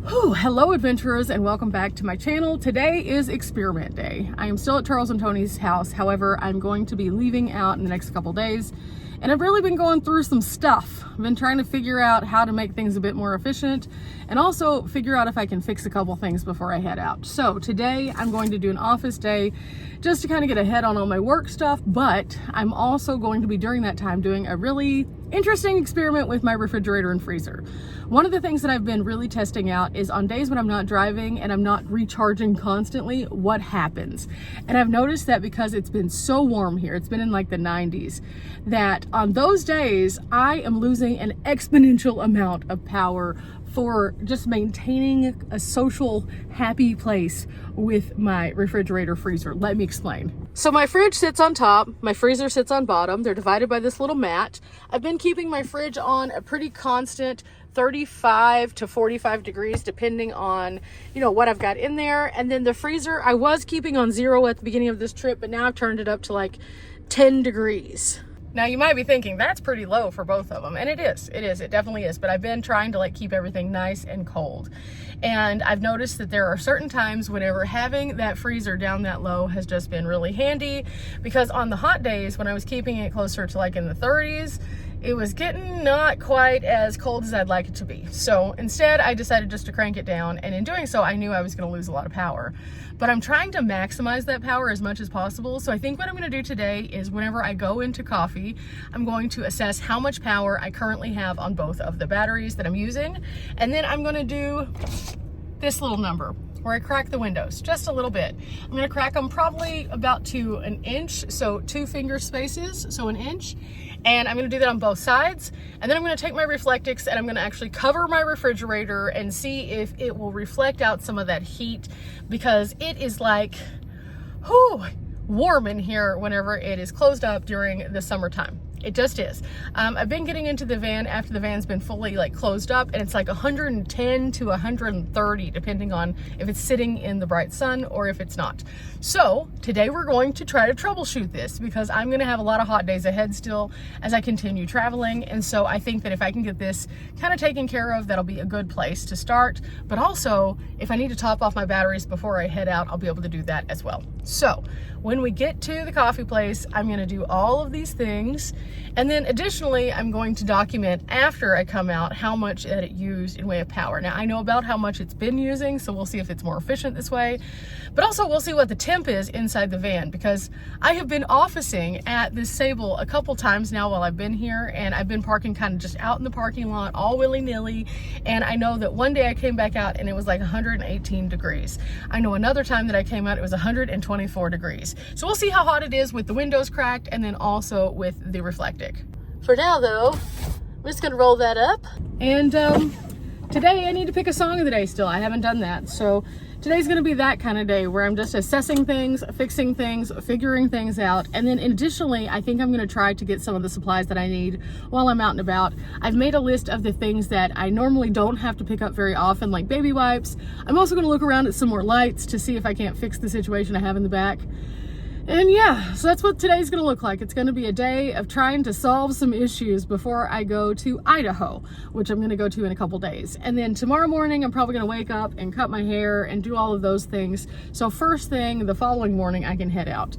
Hello adventurers, and welcome back to my channel. Today is experiment day. I am still at Charles and Tony's house. However, I'm going to be leaving out in the next couple days, and I've really been going through some stuff. I've been trying to figure out how to make things a bit more efficient and also figure out if I can fix a couple things before I head out. So today I'm going to do an office day just to kind of get ahead on all my work stuff, but I'm also going to be during that time doing a really interesting experiment with my refrigerator and freezer. One of the things that I've been really testing out is on days when I'm not driving and I'm not recharging constantly, what happens? And I've noticed that because it's been so warm here, it's been in like the 90s, that on those days I am losing an exponential amount of power for just maintaining a social, happy place with my refrigerator freezer. Let me explain. So my fridge sits on top, my freezer sits on bottom. They're divided by this little mat. I've been keeping my fridge on a pretty constant 35 to 45 degrees, depending on, what I've got in there. And then the freezer, I was keeping on 0 at the beginning of this trip, but now I've turned it up to like 10 degrees. Now you might be thinking that's pretty low for both of them, and it definitely is, but I've been trying to keep everything nice and cold. And I've noticed that there are certain times whenever having that freezer down that low has just been really handy, because on the hot days when I was keeping it closer to in the 30s, it was getting not quite as cold as I'd like it to be. So instead I decided just to crank it down, and in doing so I knew I was going to lose a lot of power. But I'm trying to maximize that power as much as possible. So I think what I'm going to do today is whenever I go into coffee, I'm going to assess how much power I currently have on both of the batteries that I'm using. And then I'm going to do this little number where I crack the windows just a little bit. I'm going to crack them probably about to an inch, so 2 finger spaces, so an inch. And I'm going to do that on both sides. And then I'm going to take my Reflectix and I'm going to actually cover my refrigerator and see if it will reflect out some of that heat, because it is warm in here whenever it is closed up during the summertime. It just is. I've been getting into the van after the van's been fully closed up, and it's 110 to 130 depending on if it's sitting in the bright sun or if it's not. So today we're going to try to troubleshoot this, because I'm going to have a lot of hot days ahead still as I continue traveling. And so I think that if I can get this kind of taken care of, that'll be a good place to start. But also, if I need to top off my batteries before I head out, I'll be able to do that as well. So when we get to the coffee place, I'm going to do all of these things. And then additionally, I'm going to document after I come out how much that it used in way of power. Now I know about how much it's been using, so we'll see if it's more efficient this way. But also we'll see what the temp is inside the van, because I have been officing at this Sable a couple times now while I've been here, and I've been parking kind of just out in the parking lot all willy-nilly. And I know that one day I came back out and it was 118 degrees. I know another time that I came out it was 124 degrees. So we'll see how hot it is with the windows cracked and then also with the Reflectix. For now though, I'm just gonna roll that up. And today I need to pick a song of the day still. I haven't done that. So today's gonna be that kind of day where I'm just assessing things, fixing things, figuring things out. And then additionally, I think I'm gonna try to get some of the supplies that I need while I'm out and about. I've made a list of the things that I normally don't have to pick up very often, like baby wipes. I'm also gonna look around at some more lights to see if I can't fix the situation I have in the back. And yeah, so that's what today's gonna look like. It's gonna be a day of trying to solve some issues before I go to Idaho, which I'm gonna go to in a couple days. And then tomorrow morning, I'm probably gonna wake up and cut my hair and do all of those things. So first thing the following morning, I can head out.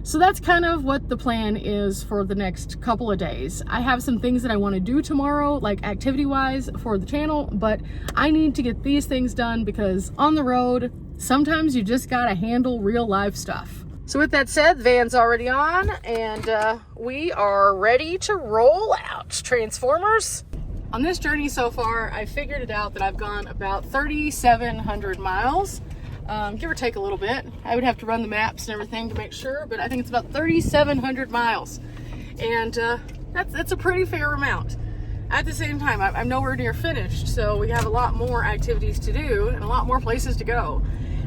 So that's kind of what the plan is for the next couple of days. I have some things that I want to do tomorrow, like activity-wise for the channel, but I need to get these things done because on the road, sometimes you just gotta handle real life stuff. So with that said, the van's already on, and we are ready to roll out, Transformers. On this journey so far, I figured it out that I've gone about 3,700 miles, give or take a little bit. I would have to run the maps and everything to make sure, but I think it's about 3,700 miles. And that's a pretty fair amount. At the same time, I'm nowhere near finished, so we have a lot more activities to do and a lot more places to go.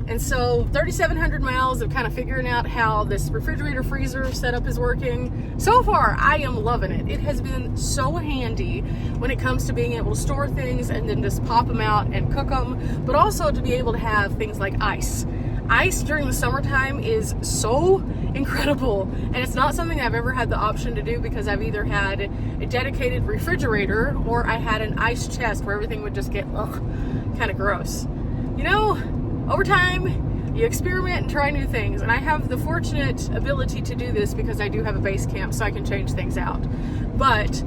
And so 3,700 miles of kind of figuring out how this refrigerator freezer setup is working. So far, I am loving it. It has been so handy when it comes to being able to store things and then just pop them out and cook them, but also to be able to have things like ice. Ice during the summertime is so incredible, and it's not something I've ever had the option to do because I've either had a dedicated refrigerator or I had an ice chest where everything would just get kind of gross. You know, over time, you experiment and try new things. And I have the fortunate ability to do this because I do have a base camp, so I can change things out. But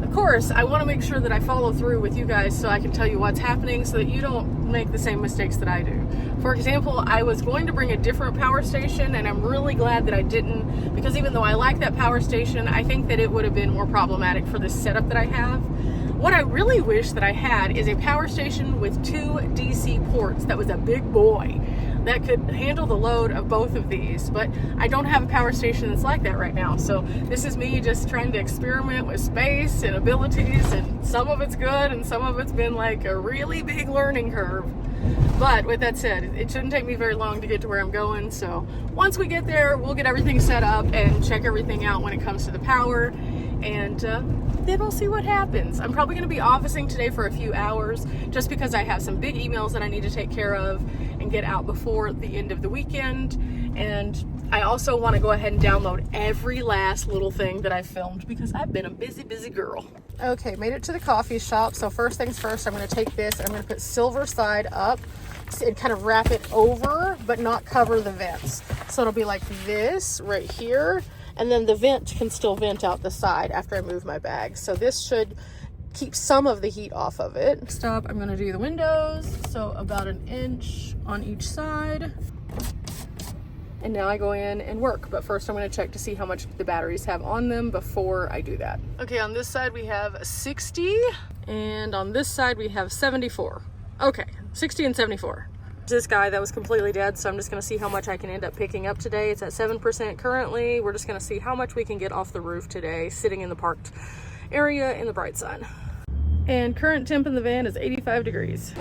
of course, I want to make sure that I follow through with you guys so I can tell you what's happening so that you don't make the same mistakes that I do. For example, I was going to bring a different power station, and I'm really glad that I didn't, because even though I like that power station, I think that it would have been more problematic for this setup that I have. What I really wish that I had is a power station with 2 DC ports that was a big boy that could handle the load of both of these, but I don't have a power station that's like that right now. So this is me just trying to experiment with space and abilities, and some of it's good and some of it's been like a really big learning curve. But with that said, it shouldn't take me very long to get to where I'm going. So once we get there, we'll get everything set up and check everything out when it comes to the power, and then we'll see what happens. I'm probably going to be officing today for a few hours just because I have some big emails that I need to take care of and get out before the end of the weekend. And I also want to go ahead and download every last little thing that I've filmed because I've been a busy girl. Okay, made it to the coffee shop. So first things first, I'm going to take this and I'm going to put silver side up and kind of wrap it over but not cover the vents. So it'll be like this right here. And then the vent can still vent out the side after I move my bag. So this should keep some of the heat off of it. Next up, I'm gonna do the windows. So about 1 inch on each side. And now I go in and work. But first I'm gonna check to see how much the batteries have on them before I do that. Okay, on this side we have 60. And on this side we have 74. Okay, 60 and 74. This guy that was completely dead, so I'm just going to see how much I can end up picking up today. It's at 7% currently. We're just going to see how much we can get off the roof today, sitting in the parked area in the bright sun. And current temp in the van is 85 degrees.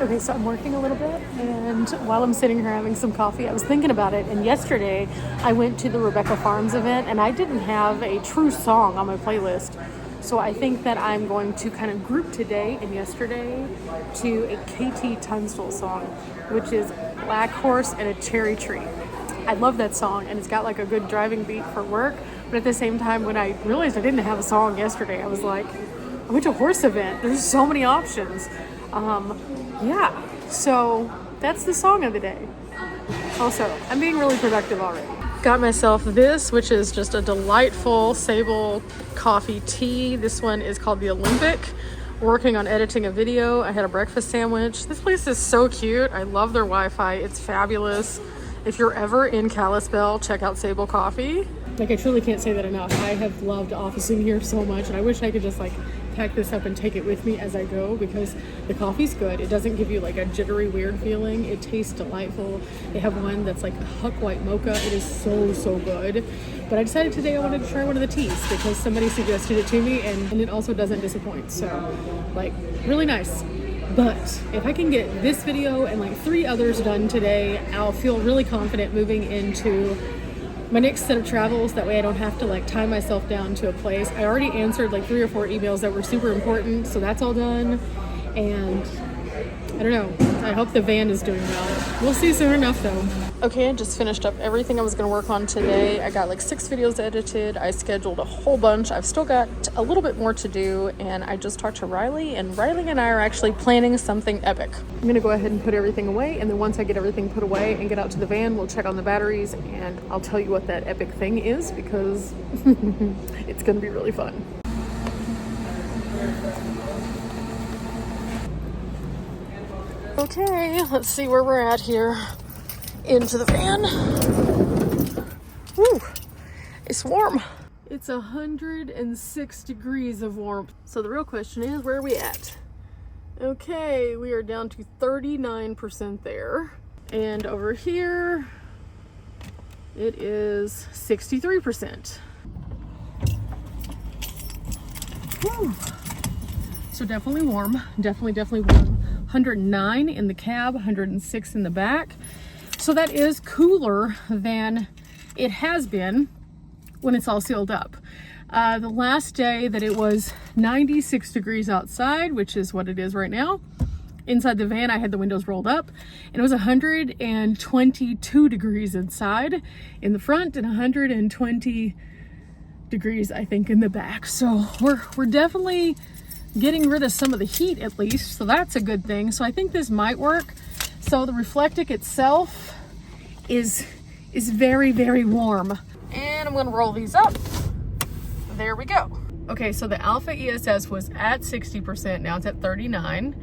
Okay, so I'm working a little bit, and while I'm sitting here having some coffee, I was thinking about it, and yesterday I went to the Rebecca Farms event, and I didn't have a true song on my playlist. So I think that I'm going to kind of group today and yesterday to a KT Tunstall song, which is Black Horse and a Cherry Tree. I love that song, and it's got like a good driving beat for work. But at the same time, when I realized I didn't have a song yesterday, I was like, I went to a horse event. There's so many options. Yeah, so that's the song of the day. Also, I'm being really productive already. Got myself this, which is just a delightful Sable coffee tea. This one is called the Olympic. Working on editing a video. I had a breakfast sandwich. This place is so cute. I love their Wi-Fi. It's fabulous. If you're ever in Kalispell, check out Sable Coffee. Like, I truly can't say that enough. I have loved officing here so much, and I wish I could just like pack this up and take it with me as I go, because the coffee's good. It doesn't give you like a jittery weird feeling. It tastes delightful. They have one that's like a Huck White Mocha. It is so good. But I decided today I wanted to try one of the teas because somebody suggested it to me, and it also doesn't disappoint. So like, really nice. But if I can get this video and like 3 others done today, I'll feel really confident moving into my next set of travels. That way I don't have to like tie myself down to a place. I already answered like 3 or 4 emails that were super important, so that's all done. And I don't know, I hope the van is doing well. We'll see soon enough though. Okay, I just finished up everything I was gonna work on today. I got like 6 videos edited. I scheduled a whole bunch. I've still got a little bit more to do, and I just talked to Riley, and Riley and I are actually planning something epic. I'm gonna go ahead and put everything away, and then once I get everything put away and get out to the van, we'll check on the batteries, and I'll tell you what that epic thing is, because it's gonna be really fun. Okay, let's see where we're at here. Into the van. Woo, it's warm. It's 106 degrees of warmth. So the real question is, where are we at? Okay, we are down to 39% there. And over here, it is 63%. Woo. So definitely warm, definitely warm. 109 in the cab, 106 in the back. So that is cooler than it has been when it's all sealed up. The last day that it was 96 degrees outside, which is what it is right now, inside the van I had the windows rolled up, and it was 122 degrees inside in the front and 120 degrees I think in the back. So we're definitely getting rid of some of the heat at least, so that's a good thing. So I think this might work. So the Reflectic itself is very, very warm. And I'm gonna roll these up. There we go. Okay, so the Alpha ESS was at 60%, now it's at 39.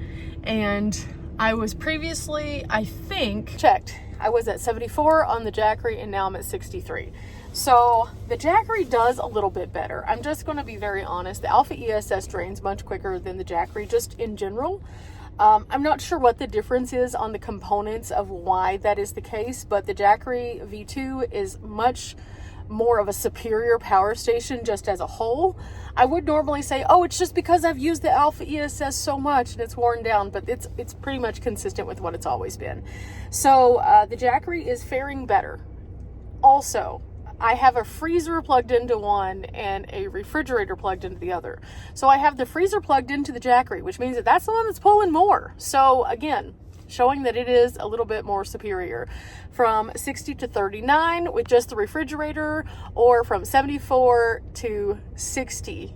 And I was previously, I think, checked. I was at 74 on the Jackery and now I'm at 63. So the Jackery does a little bit better. I'm just gonna be very honest. The Alpha ESS drains much quicker than the Jackery, just in general. I'm not sure what the difference is on the components of why that is the case, but the Jackery V2 is much more of a superior power station just as a whole. I would normally say, oh, it's just because I've used the Alpha ESS so much and it's worn down, but it's pretty much consistent with what it's always been. So the Jackery is faring better. Also, I have a freezer plugged into one and a refrigerator plugged into the other. So I have the freezer plugged into the Jackery, which means that that's the one that's pulling more. So again, showing that it is a little bit more superior. From 60 to 39 with just the refrigerator, or from 74 to 60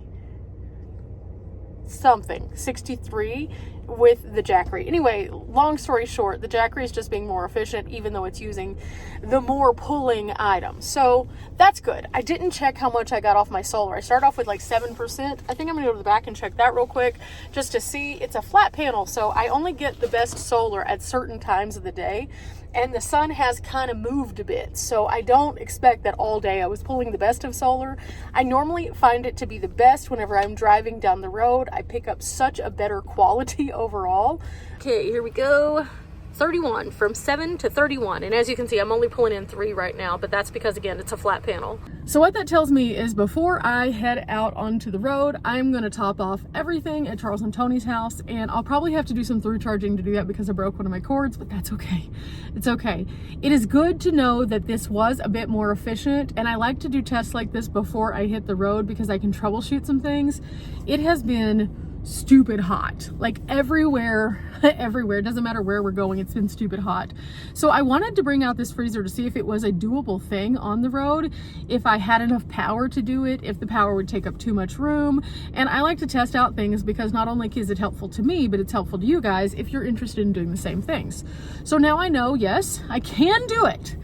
something, 63 with the Jackery. Anyway, long story short, the Jackery is just being more efficient even though it's using the more pulling items. So that's good. I didn't check how much I got off my solar. I started off with like 7%. I think I'm gonna go to the back and check that real quick just to see. It's a flat panel, so I only get the best solar at certain times of the day. And the sun has kind of moved a bit, so I don't expect that all day I was pulling the best of solar. I normally find it to be the best whenever I'm driving down the road. I pick up such a better quality overall. Okay, here we go. 31, from 7 to 31. And as you can see, I'm only pulling in 3 right now, but that's because, again, it's a flat panel. So what that tells me is before I head out onto the road, I'm gonna top off everything at Charles and Tony's house, and I'll probably have to do some through charging to do that because I broke one of my cords, but that's okay. It's okay. It is good to know that this was a bit more efficient, and I like to do tests like this before I hit the road because I can troubleshoot some things. It has been stupid hot, like everywhere. It doesn't matter where we're going, it's been stupid hot. So I wanted to bring out this freezer to see if it was a doable thing on the road, if I had enough power to do it, if the power would take up too much room. And I like to test out things because not only is it helpful to me, but it's helpful to you guys if you're interested in doing the same things. So now I know, yes, I can do it,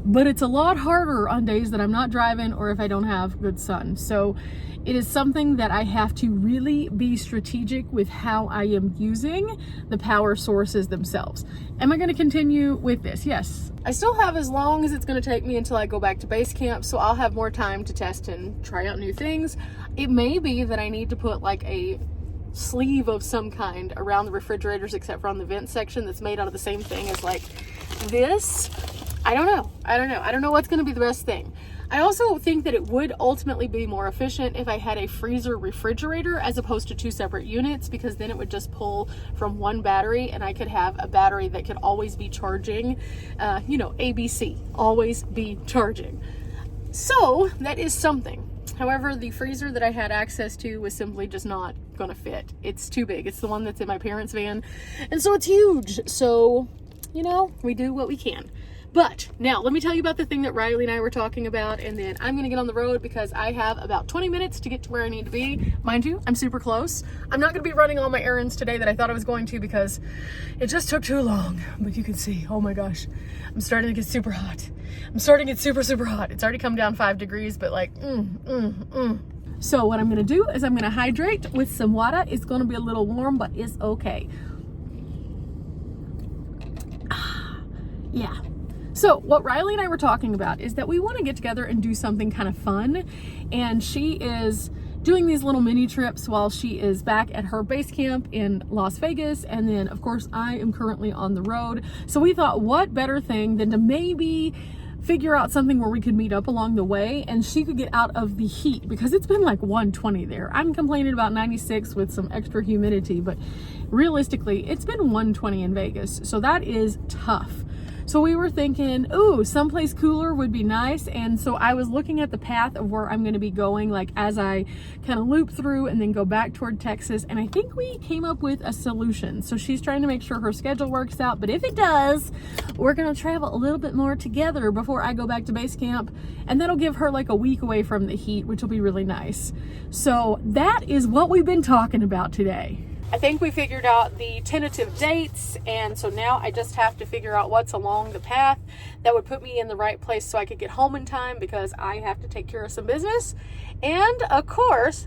but it's a lot harder on days that I'm not driving or if I don't have good sun. So it is something that I have to really be strategic with how I am using the power sources themselves. Am I going to continue with this? Yes. I still have as long as it's going to take me until I go back to base camp, so I'll have more time to test and try out new things. It may be that I need to put like a sleeve of some kind around the refrigerators, except for on the vent section, that's made out of the same thing as like this. I don't know. I don't know what's going to be the best thing. I also think that it would ultimately be more efficient if I had a freezer refrigerator as opposed to 2 separate units, because then it would just pull from one battery and I could have a battery that could always be charging, you know, ABC, always be charging. So that is something. However, the freezer that I had access to was simply just not gonna fit. It's too big. It's the one that's in my parents' van, and so it's huge. So, you know, we do what we can. But now let me tell you about the thing that Riley and I were talking about, and then I'm gonna get on the road because I have about 20 minutes to get to where I need to be. Mind you, I'm super close. I'm not gonna be running all my errands today that I thought I was going to because it just took too long. But you can see, oh my gosh, I'm starting to get super hot. I'm starting to get super, super hot. It's already come down 5 degrees, but like, So what I'm gonna do is I'm gonna hydrate with some water. It's gonna be a little warm, but it's okay. Yeah. So what Riley and I were talking about is that we want to get together and do something kind of fun. And she is doing these little mini trips while she is back at her base camp in Las Vegas. And then of course I am currently on the road. So we thought, what better thing than to maybe figure out something where we could meet up along the way and she could get out of the heat, because it's been like 120 there. I'm complaining about 96 with some extra humidity, but realistically it's been 120 in Vegas. So that is tough. So we were thinking, ooh, someplace cooler would be nice. And so I was looking at the path of where I'm going to be going, like as I kind of loop through and then go back toward Texas. And I think we came up with a solution. So she's trying to make sure her schedule works out. But if it does, we're going to travel a little bit more together before I go back to base camp. And that'll give her like a week away from the heat, which will be really nice. So that is what we've been talking about today. I think we figured out the tentative dates, and so now I just have to figure out what's along the path that would put me in the right place so I could get home in time, because I have to take care of some business. And of course,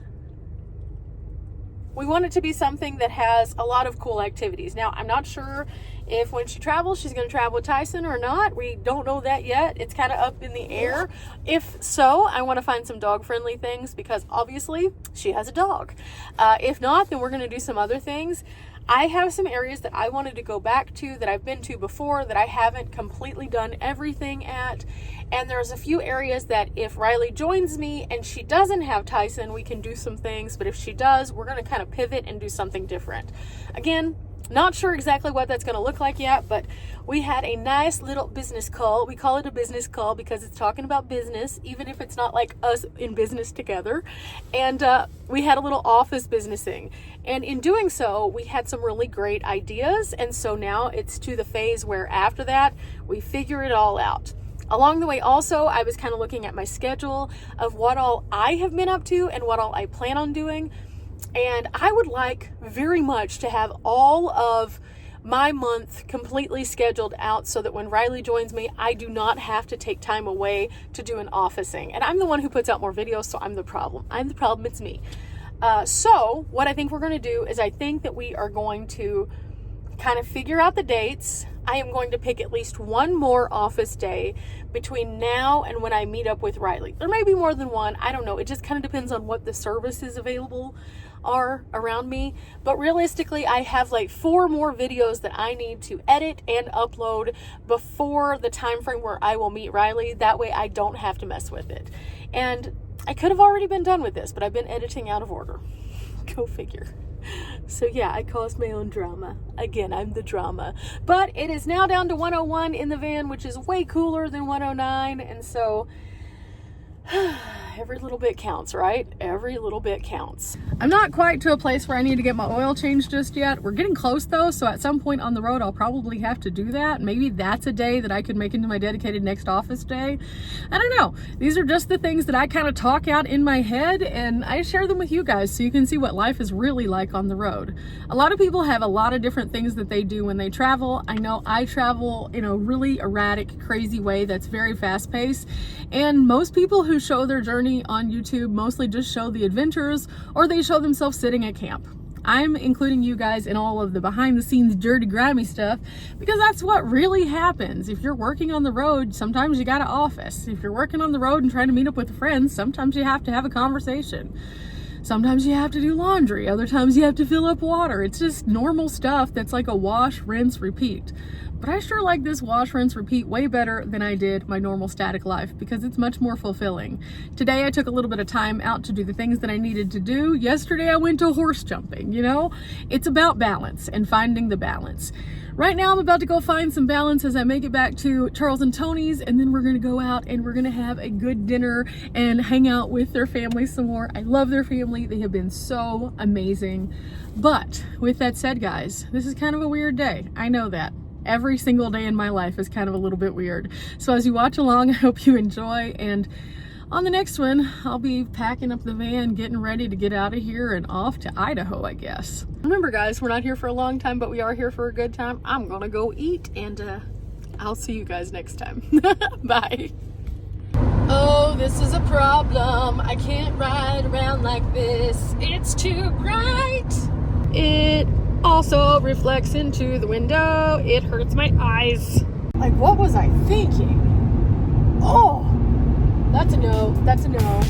we want it to be something that has a lot of cool activities. Now, I'm not sure if when she travels, she's going to travel with Tyson or not. We don't know that yet. It's kind of up in the air. If so, I want to find some dog-friendly things, because obviously she has a dog. If not, then we're going to do some other things. I have some areas that I wanted to go back to that I've been to before that I haven't completely done everything at. And there's a few areas that if Riley joins me and she doesn't have Tyson, we can do some things. But if she does, we're going to kind of pivot and do something different. Again, not sure exactly what that's going to look like yet, but we had a nice little business call. We call it a business call because it's talking about business, even if it's not like us in business together. And we had a little office businessing. And in doing so, we had some really great ideas. And so now it's to the phase where after that, we figure it all out. Along the way also, I was kind of looking at my schedule of what all I have been up to and what all I plan on doing. And I would like very much to have all of my month completely scheduled out so that when Riley joins me, I do not have to take time away to do an officing. And I'm the one who puts out more videos, so I'm the problem. I'm the problem, it's me. So what I think we're going to do is I think that we are going to kind of figure out the dates. I am going to pick at least one more office day between now and when I meet up with Riley. There may be more than one. I don't know. It just kind of depends on what the services available are around me. But realistically, I have like 4 more videos that I need to edit and upload before the time frame where I will meet Riley. That way I don't have to mess with it. And I could have already been done with this, but I've been editing out of order. Go figure. So yeah, I caused my own drama. Again, I'm the drama. But it is now down to 101 in the van, which is way cooler than 109. And so every little bit counts, right? Every little bit counts. I'm not quite to a place where I need to get my oil changed just yet. We're getting close though, so at some point on the road, I'll probably have to do that. Maybe that's a day that I could make into my dedicated next office day. I don't know. These are just the things that I kind of talk out in my head, and I share them with you guys so you can see what life is really like on the road. A lot of people have a lot of different things that they do when they travel. I know I travel in a really erratic, crazy way that's very fast paced, and most people who show their journey on YouTube mostly just show the adventures, or they show themselves sitting at camp. I'm including you guys in all of the behind the scenes dirty grimy stuff because that's what really happens. If you're working on the road, sometimes you got an office. If you're working on the road and trying to meet up with friends, sometimes you have to have a conversation. Sometimes you have to do laundry. Other times you have to fill up water. It's just normal stuff that's like a wash, rinse, repeat. But I sure like this wash, rinse, repeat way better than I did my normal static life because it's much more fulfilling. Today I took a little bit of time out to do the things that I needed to do. Yesterday I went to horse jumping, you know? It's about balance and finding the balance. Right now I'm about to go find some balance as I make it back to Charles and Tony's, and then we're gonna go out and we're gonna have a good dinner and hang out with their family some more. I love their family. They have been so amazing. But with that said, guys, this is kind of a weird day. I know that. Every single day in my life is kind of a little bit weird. So as you watch along, I hope you enjoy. And on the next one, I'll be packing up the van, getting ready to get out of here and off to Idaho, I guess. Remember, guys, we're not here for a long time, but we are here for a good time. I'm gonna go eat, and I'll see you guys next time. Bye. Oh, this is a problem. I can't ride around like this. It's too bright. It also reflects into the window. It hurts my eyes. Like, what was I thinking? Oh, that's a no. That's a no.